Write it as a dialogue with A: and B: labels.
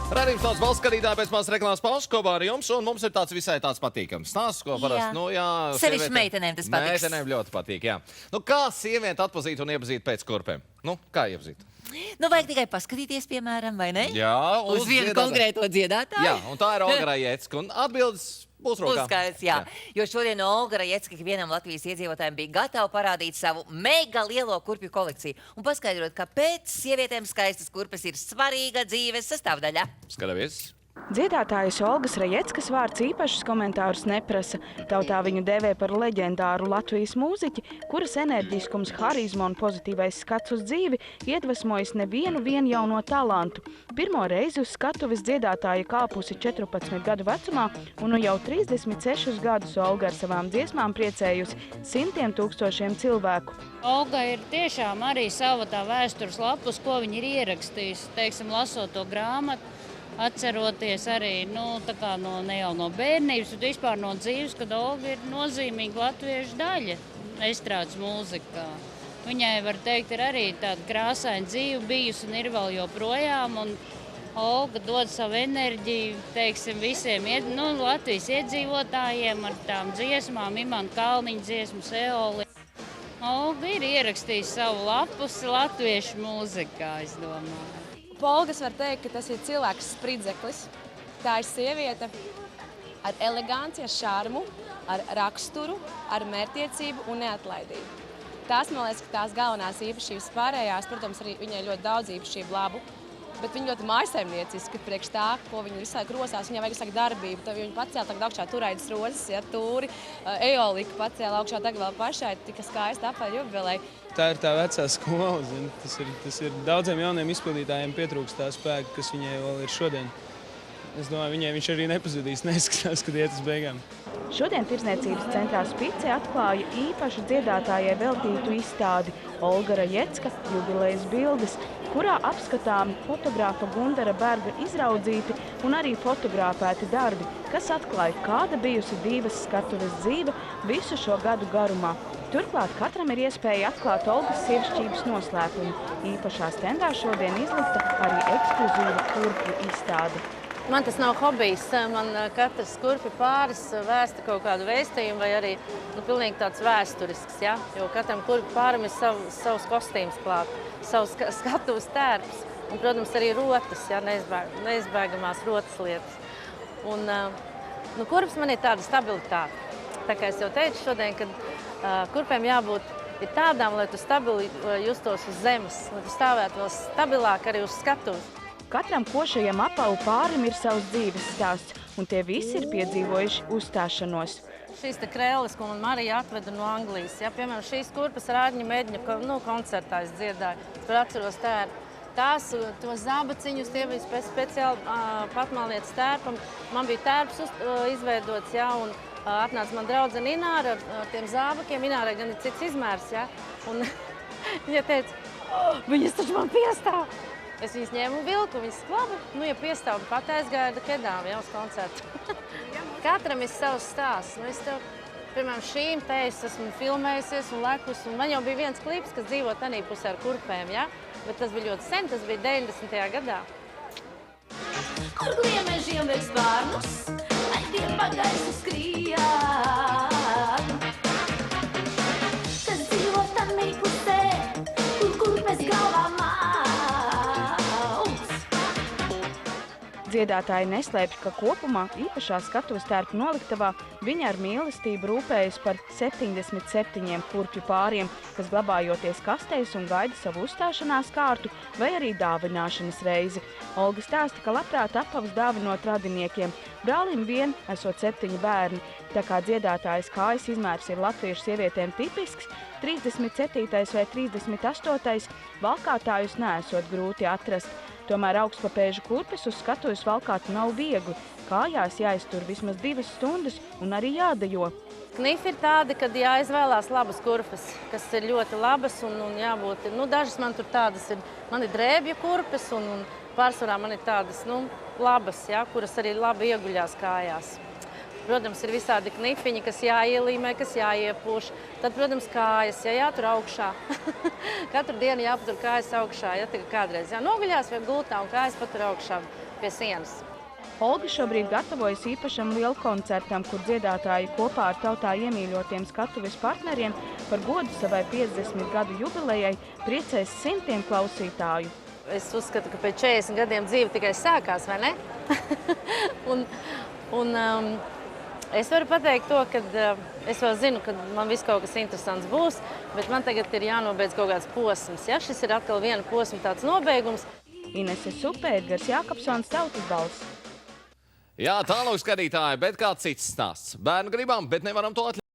A: Radījums tāds valsts skatītāji pēc mās reklāmas paušas kopā ar jums, un mums ir tāds visai tāds patīkams stāsts, ko parasti,
B: Sevišķi meitenēm tas patiks.
A: Meitenēm ļoti patīk, jā. Kā sievieti atpazīt un iepazīt pēc kurpēm? Kā iepazīt?
B: Vajag tikai paskatīties, piemēram, vai ne?
A: Jā,
B: uz vienu konkrēto dziedātāju.
A: Jā, un tā ir Olga Rajecka, un atbildes būs rokā.
B: Uzskaits, jā. Jo šodien Olga Rajecka vienam Latvijas iedzīvotājiem bija gatava parādīt savu mega lielo kurpju kolekciju un paskaidrot, kāpēc sievietēm skaistas kurpes ir svarīga dzīves sastāvdaļa.
A: Skatāmies.
C: Dziedātājas Olgas Rajeckas vārds īpašus komentārus neprasa. Tautā viņu dēvē par leģendāru Latvijas mūziķi, kuras enerģiskums, harizma un pozitīvais skats uz dzīvi iedvesmojas nevienu jauno talantu. Pirmo reizi uz skatuves dziedātāja kāpusi 14 gadu vecumā, un jau 36 gadus Olga ar savām dziesmām priecējusi simtiem tūkstošiem cilvēku.
D: Olga ir tiešām arī sava tā vēstures lapus, ko viņa ir ierakstījusi, teiksim, lasot to grāmatu. Atceroties arī ne jau no bērnības, bet vispār no dzīves, kad Olga ir nozīmīga latviešu daļa estrādes mūzikā. Viņai, var teikt, ir arī tāda krāsaina dzīve bijusi un ir vēl joprojām. Un Olga dod savu enerģiju, teiksim, visiem Latvijas iedzīvotājiem ar tām dziesmām, Imanta Kalniņa dziesmu Seoli. Olga ir ierakstījusi savu lapusi latviešu mūzikā, es domāju.
E: Olgas var teikt, ka tas ir cilvēks spridzeklis. Tā ir sieviete ar eleganci, ar šarmu, ar raksturu, ar mērķtiecību un neatlaidību. Tās, man liekas, ka tās galvenās īpašības pārējās, protams, arī viņai ļoti daudz īpašību labu, bet viņa ļoti mājasaimnieciska priekš tā, ko viņa visu laiku rosās, viņai vajag visu laiku darbību. Tad viņa pacēla tagad augšā turaidas rozes, tūri, eolika pacēla augšā tagad vēl pašai, tika skaista apaļ jubilei.
F: Tā ir tā vecā skola, zin. Tas ir daudziem jauniem izpildītājiem pietrūkst tā spēka, kas viņai vēl ir šodien. Es domāju, viņš arī nepazudīs, neizskatās, kad iet uz beigām.
C: Šodien Tirdzniecības centrā Spice atklāja īpašu dziedātājai veltītu izstādi Olga Rajecka jubilejas bildes, kurā apskatāmi fotogrāfa Gundara Berga izraudzīti un arī fotografēti darbi, kas atklāja, kāda bijusi divas skatuves dzīve visu šo gadu garumā. Turklāt katram ir iespēja atklāt Olgas sievišķības noslēpumu. Īpašā stendā šodien izlikta arī ekskluzīva kurpju izstāde.
G: Man tas nav hobijs. Man katrs kurpju pāris vēsta kaut kādu vēstījumu vai arī pilnīgi tāds vēsturisks. Ja? Jo katram kurpju pārim ir savs kostīms klāt, savs skatuves tērps un, protams, arī rotas, ja? Neizbēgamās rotas lietas. Un, kurps man ir tāda stabilitāte. Tā kā es jau teicu šodien, kad kurpēm jābūt tādām, lai tu stabili justos uz zemes, lai tu stāvētu vēl stabilāk arī uz skatuves.
C: Katram košajam apavu pārim ir savs dzīves stāsts, un tie visi ir piedzīvojuši uzstāšanos.
G: Šīs te krēles, ko man Marija atveda no Anglijas, ja, piemēram, šīs kurpes Rādņu Medņu koncertā es dziedāju. Es atceros tās, to zābaciņus, tie bija speciāli patmalnieces tērpam. Man bija tērps izveidots, ja, un atnāca man draudzene Ināra ar tiem zābakiem. Inārai gan ir cits izmērs, ja, un viņa teica, viņas taču man piestāv. Es viņas ņēmu un vilku, viņas labi, ja piestāv, pat aizgāja kedām jau uz koncertu. Katram ir savs stāsts. Es tev, piemēram, šīm te es esmu filmējusies un lekus, un man jau bija viens klips, kas dzīvo tanī pusē ar kurpēm, ja? Bet tas bija ļoti sen, tas bija 90. gadā.
H: Kur gliemežiem veiks bārnus, lai tie pa gaisu skrien. Kas dzīvo tanī pusē, kur kurpes galvā māc.
C: Dziedātāji neslēpj, ka kopumā īpašā skatuves tērpu noliktavā viņa ar mīlestību rūpējas par 77 kurpju pāriem, kas glabājoties kastēs un gaida savu uzstāšanās kārtu vai arī dāvināšanas reizi. Olga stāsta, ka labprāt apavas dāvinot radiniekiem. Brālim vien esot 7 bērni, tā kā dziedātājas kājas izmērs ir latviešu sievietēm tipisks, 37. vai 38. valkātājus neesot grūti atrast. Tomēr augstpapēžu kurpes uz skatuves valkāt nav viegli. Kājās jāiztur vismaz 2 stundas un arī jādejo.
G: Knifi ir tādi, kad jāizvēlās labas kurpes, kas ir ļoti labas un jābūt. Dažas man tur tādas ir, man ir drēbju kurpes un pārsvarā man ir tādas labas, ja, kuras arī labi ieguļās kājās. Protams, ir visādi knifiņi, kas jāielīmē, kas jāiepūš. Tad, protams, kājas, ja jātur augšā. Katru dienu jāpatur kājas augšā, ja kādreiz jānoguļās vai gultā un kājas patur augšā. pie sienas.
C: Olga šobrīd gatavojas īpašam lielu koncertam, kur dziedātāji kopā ar tautā iemīļotiem skatuves partneriem par godu savai 50 gadu jubilejai priecēs simtiem klausītāju.
G: Es uzskatu, ka pēc 40 gadiem dzīve tikai sākās, vai ne? Es varu pateikt to, ka es vēl zinu, ka man viss kaut kas interesants būs, bet man tagad ir jānobeidz kaut kāds posms. Ja? Šis ir atkal viena posma tāds nobeigums.
C: Inese Supe, Edgars Jākapsons, Tautas balss.
A: Jā, tālāk skatītāji, bet kāds cits stāsts. Bērnu gribam, bet nevaram to atļaut.